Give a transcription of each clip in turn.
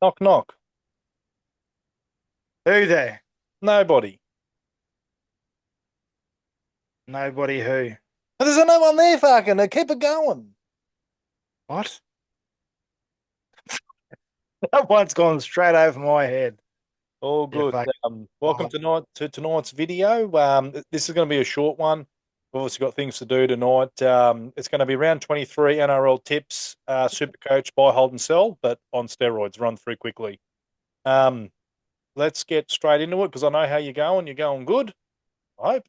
Knock, knock. Who there? Nobody. Nobody who? There's no one there, fucking. Keep it going. What? That one's gone straight over my head. All Yeah, good. fuck. Welcome Oh, to tonight's video. This is going to be a short one. We've obviously got things to do tonight. It's going to be round 23 NRL tips, Supercoach, buy, hold, and sell, but on steroids. Run through quickly. Um, let's get straight into it because I know how you're going. You're going good, I hope.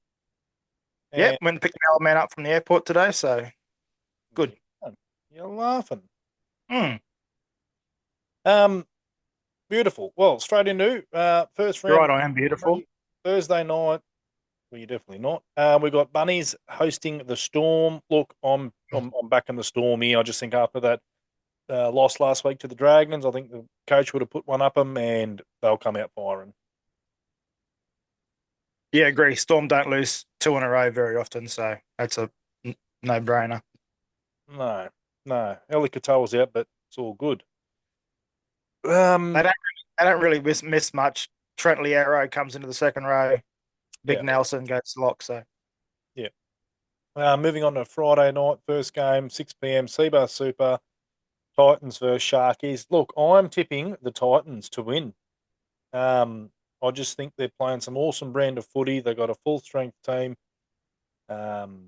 yep, And went and picked the old man up from the airport today, so good. you're laughing. Hmm. Um, Beautiful. Well, straight into first You're round right, I am beautiful. Thursday night. Well, you're definitely not. We got Bunnies hosting the Storm. Look, I'm back in the Storm here. I just think after that loss last week to the Dragons, I think the coach would have put one up them, and they'll come out firing. Yeah, agree. Storm don't lose two in a row very often, so that's a no-brainer. No, no. Eli Katoa's out, but it's all good. They Um, don't they don't really miss much. Trent Liero comes into the second row. yeah, Big Nelson goes lock. So yeah. Moving on to Friday night, first game, 6 p.m. Seabar Super Titans versus Sharkies. Look, I'm tipping the Titans to win. Um, I just think they're playing some awesome brand of footy. They've got a full strength team. Um,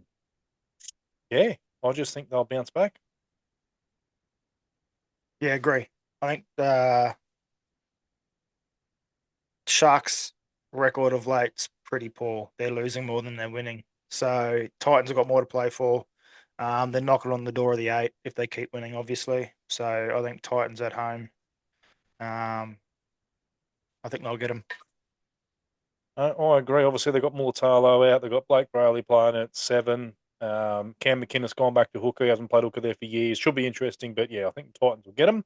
yeah, I just think they'll bounce back. yeah, agree. I think Sharks' record of late's pretty poor. They're losing more than they're winning. So Titans have got more to play for. They're knocking on the door of the eight if they keep winning, obviously. So I think Titans at home. Um, I think they'll get them. I agree. Obviously, they've got Mortalo out. They've got Blake Brayley playing at seven. Cam McInnes gone back to hooker. He hasn't played hooker there for years. Should be interesting, but yeah, I think the Titans will get him.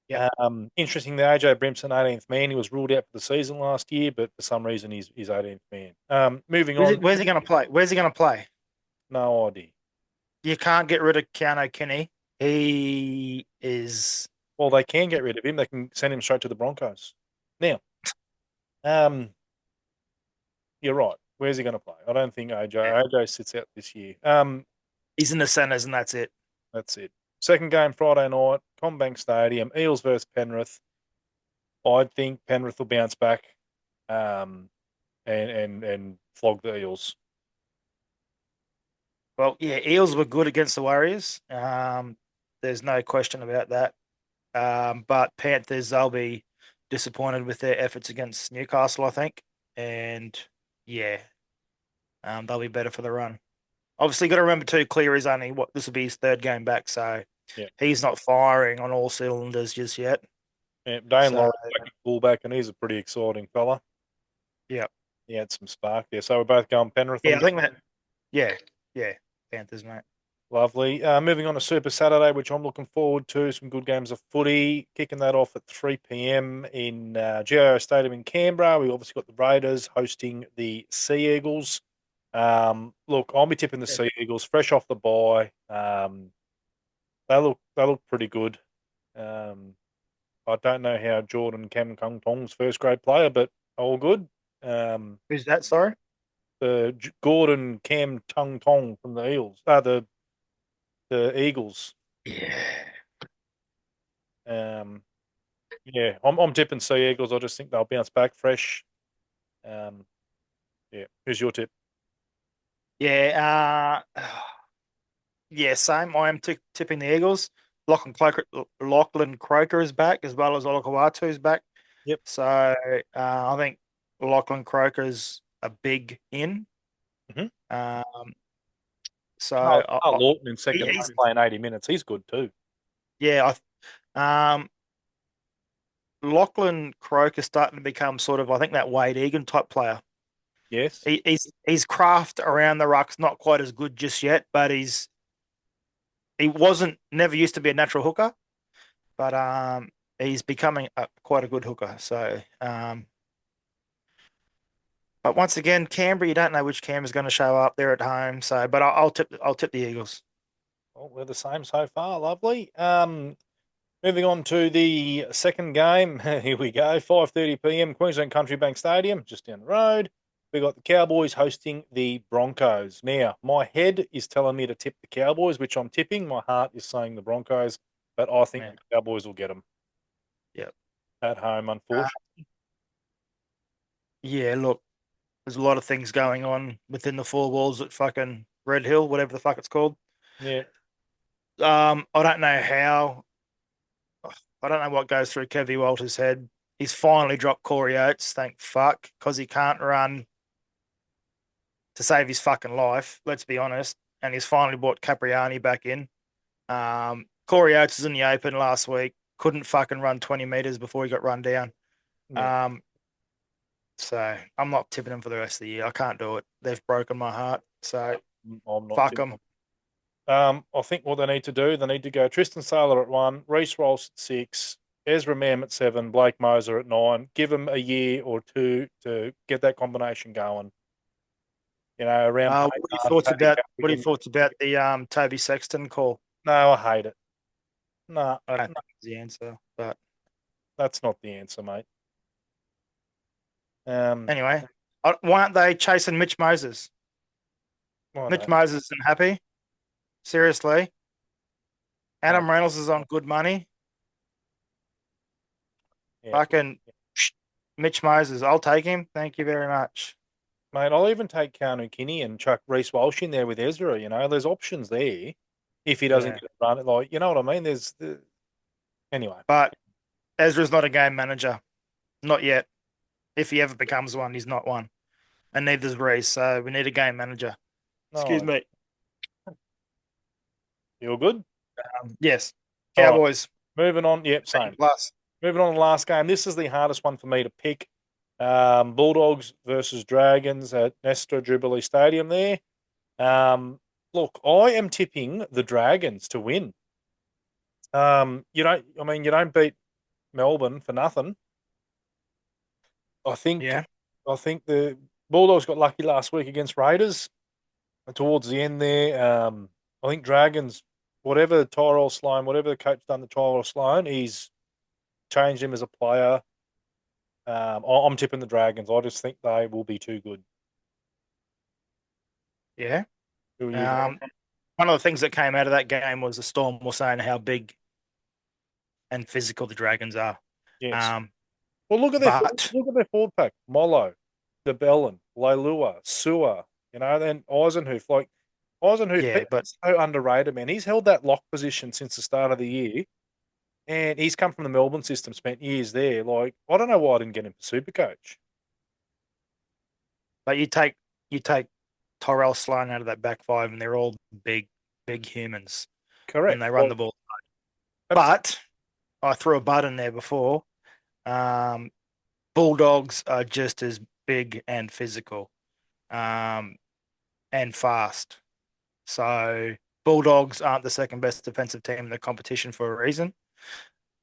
Yep. Interesting, the AJ Brimson 18th man. He was ruled out for the season last year, but for some reason he's 18th man. Moving on, Where's he going to play? Where's he going to play? no idea. You can't get rid of Keanu Kinney. He is. Well, they can get rid of him. They can send him straight to the Broncos. Now, um, you're right. Where's he going to play? I don't think AJ sits out this year. He's in the centres, and that's it. That's it. Second game Friday night, Combank Stadium, Eels versus Penrith. I think Penrith will bounce back, um, and flog the Eels. Well, yeah, Eels were good against the Warriors. There's no question about that. But Panthers, they'll be disappointed with their efforts against Newcastle, I think. And yeah, they'll be better for the run. Obviously, got to remember too, Clear is only what this will be his third game back, so Yeah, he's not firing on all cylinders just yet. yeah. Dane So Laurie back at fullback, and he's a pretty exciting fella. yeah, He had some spark there. So we're both going Penrith. yeah, I think that yeah, yeah, Panthers, mate. Lovely. Moving on to Super Saturday, which I'm looking forward to. Some good games of footy. Kicking that off at 3 p.m. in GIO Stadium in Canberra. We obviously got the Raiders hosting the Sea Eagles. Look, I'll be tipping the Yeah. Sea Eagles fresh off the bye. They look pretty good. Um, I don't know how Jordan Cam Kung Tong's first grade player, but all good. Um, Who's that? Sorry. Gordon Cam Tung Tong from the Eels, the Eagles. Yeah. Um, yeah, I'm tipping Sea Eagles. I just think they'll bounce back fresh. Um, yeah, who's your tip? Yeah, yeah, same. I am tipping the Eagles. Lachlan Croker is back as well as Olakawatu is back. Yep. So I think Lachlan Croker's a big in. Mm-hmm. Um, so Carl Lawton in second line he's playing 80 minutes. He's good too. yeah. Lachlan Croker's starting to become sort of I think that Wade Egan type player. Yes. He's craft around the ruck's not quite as good just yet, but he wasn't never used to be a natural hooker, but he's becoming quite a good hooker. So but once again, Canberra, you don't know which Canberra's going to show up. They're at home, so but I'll tip the Eagles. Well, we're the same so far. Lovely. Moving on to the second game. Here we go. 5:30 p.m. Queensland Country Bank Stadium, just down the road. We got the Cowboys hosting the Broncos. Now, my head is telling me to tip the Cowboys, which I'm tipping. My heart is saying the Broncos, but I think Yeah. the Cowboys will get them Yeah. at home, Uh, unfortunately. yeah, look, there's a lot of things going on within the four walls at fucking Red Hill, whatever the fuck it's called. Yeah, I don't know how. I don't know what goes through Kevy Walter's head. He's finally dropped Corey Oates, thank fuck, because he can't run to save his fucking life. Let's be honest. And he's finally brought Capriani back in. Corey Oates was in the open last week. Couldn't fucking run 20 meters before he got run down. yeah. Um, so I'm not tipping him for the rest of the year. I can't do it. They've broken my heart. So I'm not fuck tipping. them. I think what they need to do, they need to go Tristan Saylor at 1, Reece Ross at 6, Ezra Mam at 7, Blake Moser at 9. Give them a year or two to get that combination going. Around What are your thoughts Paddy about Carrigan. the Toby Sexton call? No, I hate it. No, I don't no, think it's the answer, but that's not the answer, mate. Um, anyway, why aren't they chasing Mitch Moses? I Mitch don't. Moses isn't happy. Seriously, I, Adam Reynolds is on good money. yeah, Fucking Mitch Moses, I'll take him. Thank you very much. mate. I'll even take Keanu Kinney and chuck Reece Walsh in there with Ezra. There's options there. If he doesn't Yeah, get it run, you know what I mean. Anyway. but Ezra's not a game manager, not yet. If he ever becomes one, he's not one, and neither's Reese. So we need a game manager. Excuse No, me. you're good. Yes, All right, Cowboys moving on. Yep, same. plus. Moving on to the last game. This is the hardest one for me to pick. Bulldogs versus Dragons at Nestor Jubilee Stadium there. Look, I am tipping the Dragons to win. You don't beat Melbourne for nothing. I think Yeah, I think the Bulldogs got lucky last week against Raiders towards the end there. I think Dragons, whatever Tyrell Sloan, whatever the coach done to Tyrell Sloan, he's changed him as a player. I'm tipping the Dragons. I just think they will be too good. yeah. Who are you going? Um, one of the things that came out of that game was the Storm was saying how big and physical the Dragons are. Yes. Um, Well, but look at their forward pack: Mollo, DeBellin, Leilua, Sewer. Then Eisenhuth. Eisenhuth, yeah, people but are so underrated, man. He's held that lock position since the start of the year, and he's come from the Melbourne system, spent years there. I don't know why I didn't get him for Supercoach. but you take Tyrell Sloan out of that back five, and they're all big humans, and Correct. they run Well, the ball. absolutely. But I threw a butt in there before. Um, Bulldogs are just as big and physical, um, and fast. So Bulldogs aren't the second best defensive team in the competition for a reason.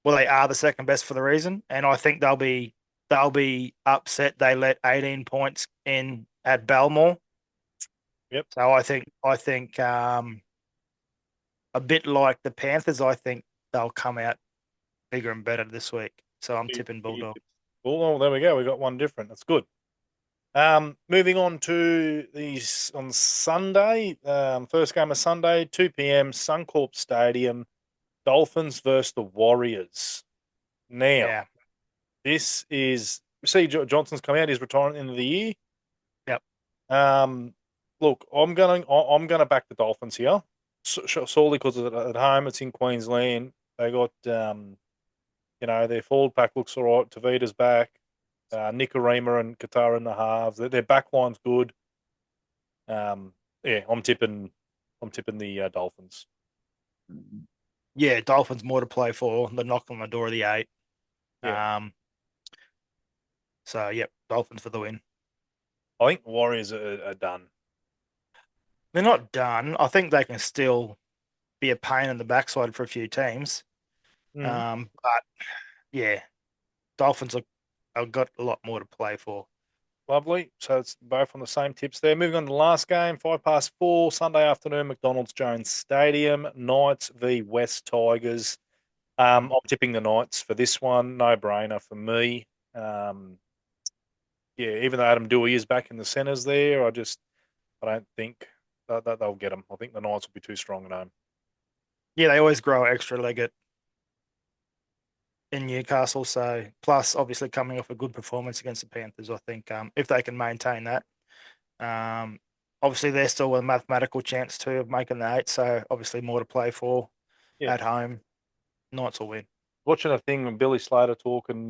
Well, they are the second best for the reason, and I think they'll be upset they let 18 points in at Belmore. Yep. So I think a bit like the Panthers, I think they'll come out bigger and better this week. So I'm tipping Bulldog. Well, there we go. We got one different. That's good. Moving on to these on Sunday. First game of Sunday, 2 p.m. Suncorp Stadium. Dolphins versus the Warriors. Now, Yeah. this is see Johnson's come out. He's retiring at the end of the year. Yep. Um, look, I'm gonna back the Dolphins here, solely because at home it's in Queensland. They got their forward pack looks all right. Tavita's back. Nicarima and Qatar in the halves. Their back line's good. Yeah, I'm tipping the Dolphins. Yeah, Dolphins more to play for. They're knocking on the door of the eight. Yeah, Um, so yep, Dolphins for the win. I think Warriors are done. They're not done. I think they can still be a pain in the backside for a few teams. Mm. But yeah, Dolphins have got a lot more to play for. Lovely. So it's both on the same tips there. Moving on to the last game, 4:05 Sunday afternoon, McDonald's Jones Stadium, Knights v West Tigers. I'm tipping the Knights for this one. No brainer for me. Um, yeah, even though Adam Dewey is back in the centres there, I don't think that they'll get them. I think the Knights will be too strong at home. Yeah, they always grow extra leg in Newcastle. So plus, obviously, coming off a good performance against the Panthers, I think if they can maintain that, um, obviously they're still a mathematical chance too of making the eight. So obviously more to play for Yeah, at home. Knights will win. watching a thing with Billy Slater talking,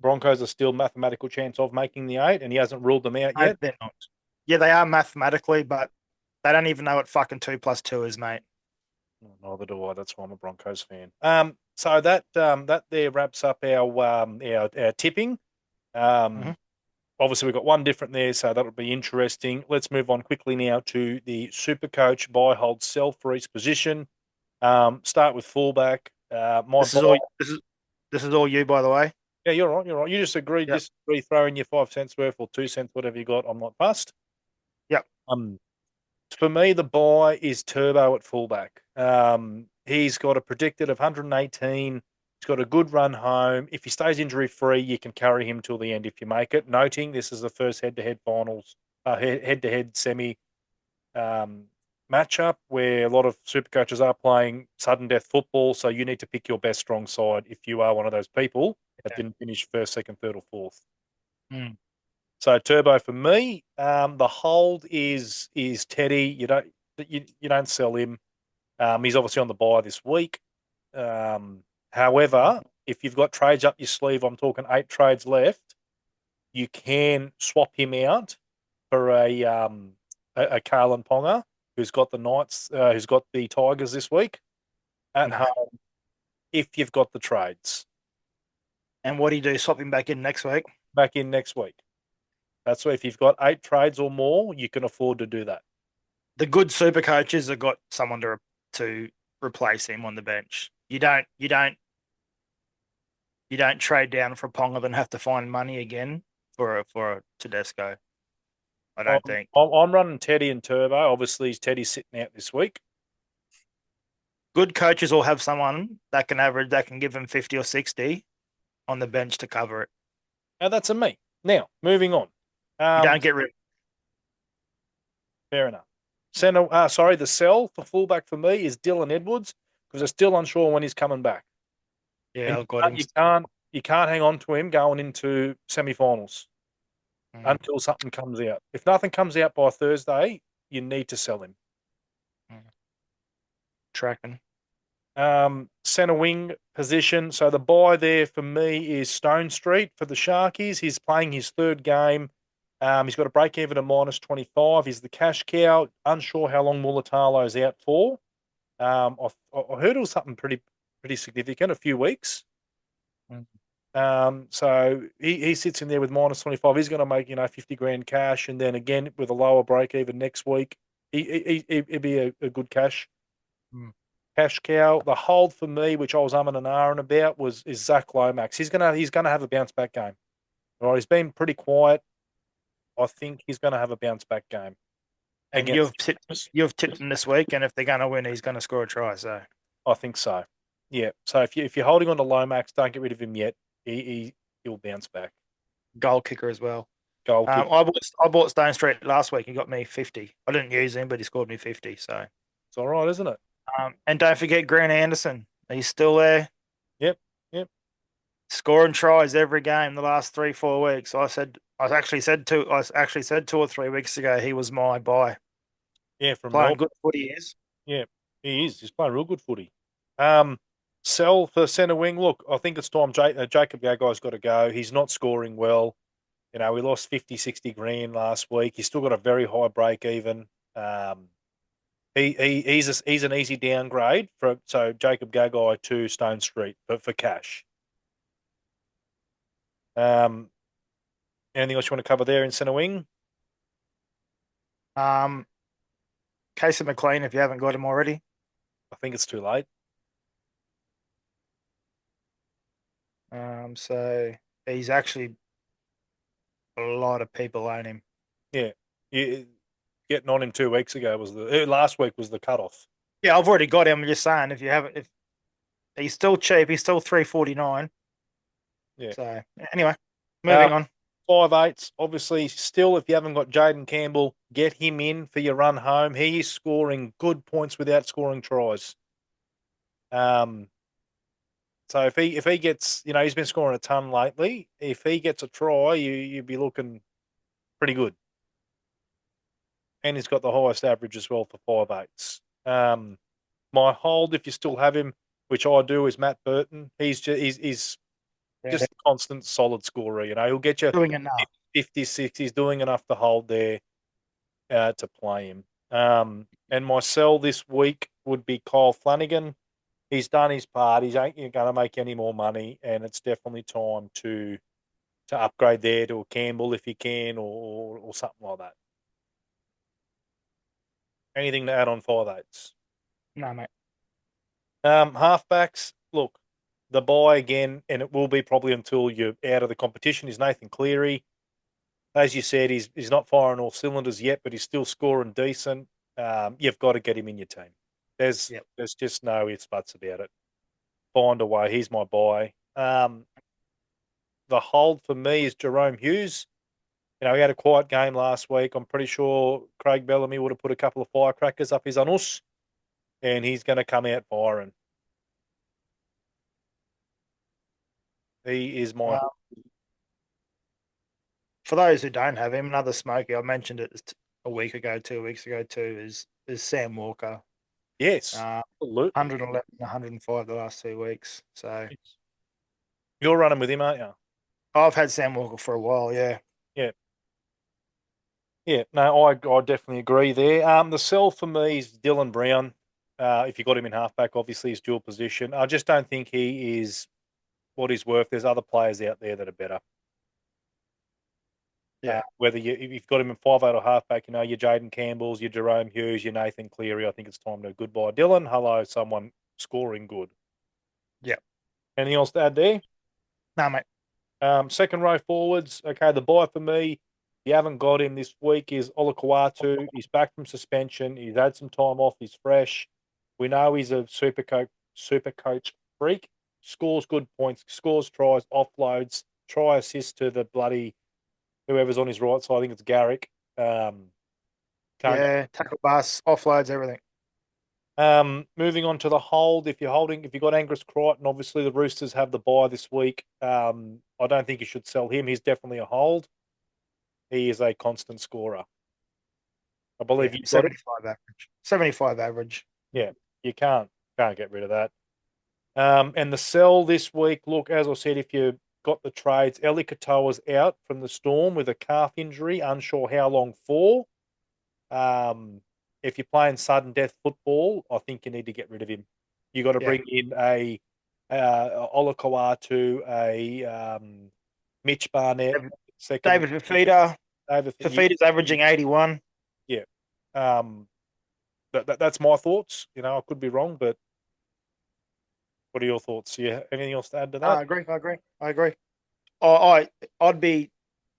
Broncos are still mathematical chance of making the eight, and he hasn't ruled them out No, yet. they're not. Yeah, they are mathematically, but they don't even know what fucking 2 + 2 is, mate. Neither do I. That's why I'm a Broncos fan. So that there wraps up our tipping. Hmm. Um, obviously we've got one different there, so that'll be interesting. Let's move on quickly now to the Supercoach buy, hold, sell for each position. Start with fullback. My This buy. is all. This is all you, by the way. Yeah, you're right. You're right. You just agree, Yep. disagree, throw in your 5 cents worth or 2 cents, whatever you got. I'm not fussed. Yep. Um, for me, the buy is Turbo at fullback. He's got a predicted of 118. He's got a good run home. If he stays injury free, you can carry him till the end if you make it. Noting this is the first head-to-head finals, head-to-head semi um, matchup where a lot of super coaches are playing sudden death football. So you need to pick your best strong side if you are one of those people that Yeah. didn't finish first, second, third, or fourth. Mm. So Turbo for me. The hold is Teddy. You don't sell him. He's obviously on the buy this week. However, if you've got trades up your sleeve, I'm talking 8 trades left. You can swap him out for a Carlin Ponga who's got the Knights, who's got the Tigers this week at No. home. If you've got the trades And what do you do? Swap him back in next week? back in next week. That's why if you've got 8 trades or more, you can afford to do that. The good super coaches have got someone to replace him on the bench. You don't trade down for Ponga then have to find money again for a Tedesco. I I'm, don't think. I'm running Teddy and Turbo. Obviously, Teddy's sitting out this week. Good coaches will have someone that can give them 50 or 60 on the bench to cover it. Now that's a me. Now moving on. You Um, don't get rid. fair enough. The sell for fullback for me is Dylan Edwards because I'm still unsure when he's coming back, and Yeah, you I've got can't, him. you can't you can't hang on to him going into semi-finals Mm, until something comes out. If nothing comes out by Thursday, you need to sell him. mm. Tracking. Centre wing position. So the buy there for me is Stone Street for the Sharkies. He's playing his third game. He's got a break even of -25. He's the cash cow. Unsure how long Mulatalo's out for. I heard it was something pretty significant, a few weeks. Mm, So he sits in there with -25. He's going to make 50 grand cash, and then again with a lower break even next week, he'd be a good mm. cash cow. The hold for me, which I was umming and ahhing about, is Zach Lomax. He's gonna have a bounce back game. All right, he's been pretty quiet. I think he's gonna have a bounce back game And against the Raiders. you've tipped him this week, and if they're going to win, he's going to score a try. So I think so. Yeah. So if you're holding on to Lomax, don't get rid of him yet. He'll bounce back. goal kicker as well. Goal kick. I bought Stone Street last week. He got me 50. I didn't use him, but he scored me 50. So It's all right, isn't it? and don't forget Grant Anderson. He's still there, Yep. Yep. scoring tries every game the last 3-4 weeks. I actually said 2 or 3 weeks ago he was my buy. Yeah. From Playing Melbourne. good footy is. Yeah. He is. He's playing real good footy. Um, Sell for centre wing. Look, I think it's time. Jacob Gagai's got to go. He's not scoring well. We lost 50, 60 grand last week. He's still got a very high break even. Um, he's an easy downgrade so Jacob Gagai to Stone Street for cash. Um, anything else you want to cover there in centre wing? Um, Casey McLean, if you haven't got him already. I think it's too late. So he's actually a lot of people own him. Yeah, you, getting on him 2 weeks ago was last week was the cutoff. Yeah, I've already got him. I'm just saying, if you haven't, He's still cheap. He's still 349. Yeah. So anyway, Um, moving on. 5'8", obviously, still, if you haven't got Jaden Campbell, get him in for your run home. He is scoring good points without scoring tries. Um, so if he gets, he's been scoring a ton lately. If he gets a try, you'd be looking pretty good. And he's got the highest average as well for 5'8". My hold, if you still have him, which I do, is Matt Burton. He's Yeah, just a constant solid scorer. He'll get you doing enough. 50, 60. He's doing enough to hold there to play him. And my sell this week would be Kyle Flanagan. He's done his part. He's ain't going to make any more money, and it's definitely time to upgrade there to a Campbell if you can, or something like that. Anything to add on 5'8"? No, mate. Halfbacks, look, the buy again, and it will be probably until you're out of the competition, is Nathan Cleary. As you said, he's not firing all cylinders yet, but he's still scoring decent. You've got to get him in your team. There's Yep. there's just no ifs buts about it. Find a way. He's my buy. The hold for me is Jerome Hughes. He had a quiet game last week. I'm pretty sure Craig Bellamy would have put a couple of firecrackers up his anus, and he's going to come out firing. He is my. Uh, for those who don't have him, another smoky. I mentioned it a week ago, 2 weeks ago too. Is Sam Walker. Yes, Uh, absolutely. 111, 105 the last 2 weeks. So You're running with him, aren't you? I've had Sam Walker for a while. Yeah. Yeah. Yeah, no, I definitely agree there. The sell for me is Dylan Brown. If you got him in halfback, obviously his dual position. I just don't think he is what he's worth. There's other players out there that are better. Yeah. Whether if you've got him in 5'8" or halfback, your Jaden Campbells, your Jerome Hughes, your Nathan Cleary. I think it's time to goodbye. Dylan, hello, someone scoring good. Yeah. Anything else to add there? No, mate. Second row forwards. Okay, the buy for me, if you haven't got him this week, is Olakau'atu. He's back from suspension. He's had some time off. He's fresh. We know he's a super coach freak. Scores good points, scores tries, offloads, try assist to the bloody whoever's on his right side. I think it's Garrick. Can't Yeah. Tackle bus, offloads, everything. Moving on to the hold, if you've got Angus Crichton, obviously the Roosters have the bye this week. I don't think you should sell him. He's definitely a hold. He is a constant scorer. I believe Yeah. you've got him. 75 average. 75 average. Yeah, you can't get rid of that. And the sell this week, look, as I said, if you got the trades, Eli Katoa's out from the Storm with a calf injury, unsure how long for. If you're playing sudden death football, I think you need to get rid of him. You got to Yeah. bring in a Olakau'atu, a Mitch Barnett, second. David Fafita. Over, Fafita's averaging 81. yeah. Um, that's my thoughts. I could be wrong, but what are your thoughts? Yeah, anything else to add to that? I agree. I agree. I agree. I'd be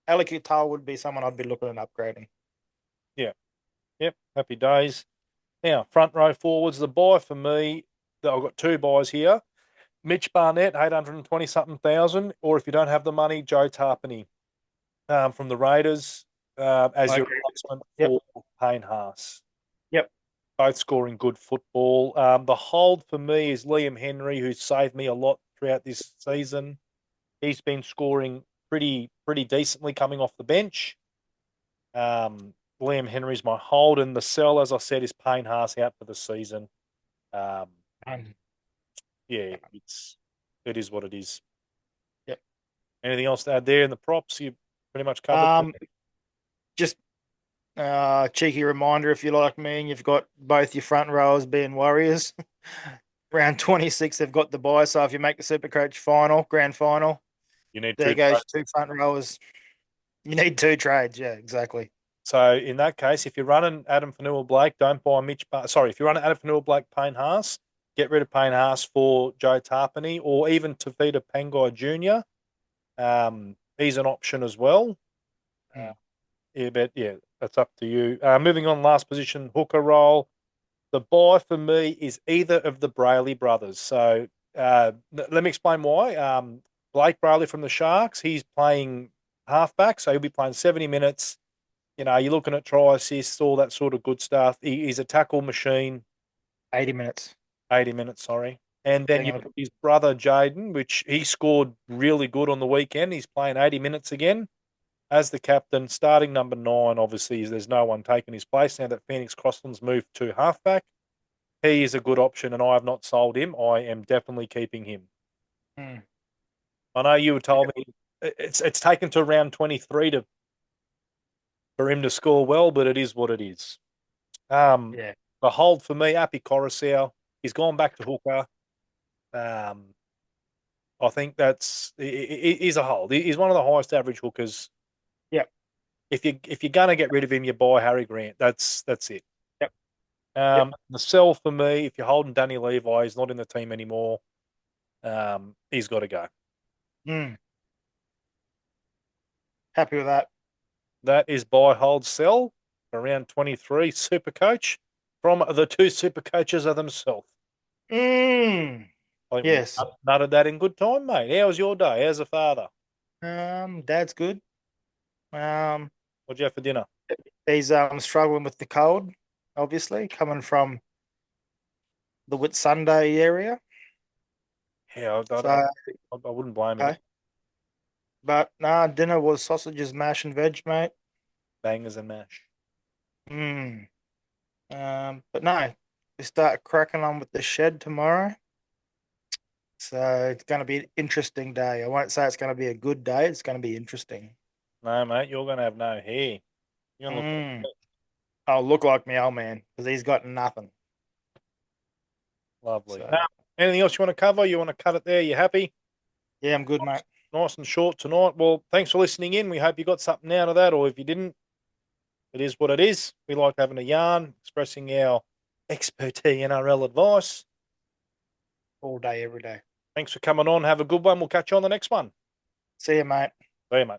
Alec Utal would be someone I'd be looking at upgrading. Yeah, yep. Happy days. Now, front row forwards, the buy for me. I've got two buys here. Mitch Barnett, 820 something thousand, or if you don't have the money, Joe Tarpany from the Raiders as I your agree. replacement Yep. for Payne Haas. Yep. Both scoring good football. The hold for me is Liam Henry, who's saved me a lot throughout this season. He's been scoring pretty decently coming off the bench. Liam Henry's my hold, and the sell, as I said, is Payne Haas out for the season. Um, Um, yeah, it is what it is. yep. Anything else to add there in the props? You pretty much covered. Um, just cheeky reminder if you like me and you've got both your front rowers being Warriors. Round 26, they've got the bye. So if you make the Supercoach final, grand final, You need there two goes trades. your two front rowers. You need two trades. Yeah, exactly. So in that case, if you're running Adam Fanua Blake, don't buy Sorry, if you're running Adam Fanua Blake, Payne Haas, get rid of Payne Haas for Joe Tarpany or even Tavita Pangai Jr. He's an option as well. Hmm. Yeah, but yeah, that's up to you. Moving on, last position, hooker role. The buy for me is either of the Brayley brothers. So Let me explain why. Blake Brayley from the Sharks, he's playing halfback, so he'll be playing 70 minutes. You know, you're looking at try assists, all that sort of good stuff. He's a tackle machine. 80 minutes. 80 minutes, sorry. And then Hang you've on. got his brother Jaden, which he scored really good on the weekend. He's playing 80 minutes again as the captain, starting number 9. Obviously, there's no one taking his place now that Phoenix Crossland's moved to halfback. He is a good option, and I have not sold him. I am definitely keeping him. Mm, I know you were told me it's taken to round 23 to for him to score well, but it is what it is. Um, yeah. the hold for me, Appy Coruscant, he's gone back to hooker. Um, I think he's a hold. He's one of the highest average hookers. Yep. If you're gonna get rid of him, you buy Harry Grant. That's it. Yep. Yep. The sell for me, if you're holding Danny Levi, he's not in the team anymore. He's got to go. Mm, happy with that. That is buy, hold, sell for round 23 super coach from the two super coaches of themselves. Mm, I think we yes. nutted that in good time, mate. How was your day? How's the father? Dad's good. Um, What'd you have for dinner? he's struggling with the cold, obviously, coming from the Whitsunday area. Yeah, So, I wouldn't blame him. okay. But nah, dinner was sausages, mash, and veg, mate. Bangers and mash. Mm. But no, we start cracking on with the shed tomorrow. So it's going to be an interesting day. I won't say it's going to be a good day. It's going to be interesting. No, mate, you're going to have no hair. You're going to look Mm. I'll look like my old man because he's got nothing. lovely. So Now, anything else you want to cover? You want to cut it there? You happy? yeah, I'm good, mate. Nice and short tonight. Well, thanks for listening in. We hope you got something out of that, or if you didn't, it is what it is. We like having a yarn, expressing our expertise NRL advice. All day, every day. Thanks for coming on. Have a good one. We'll catch you on the next one. See you, mate. See you, mate.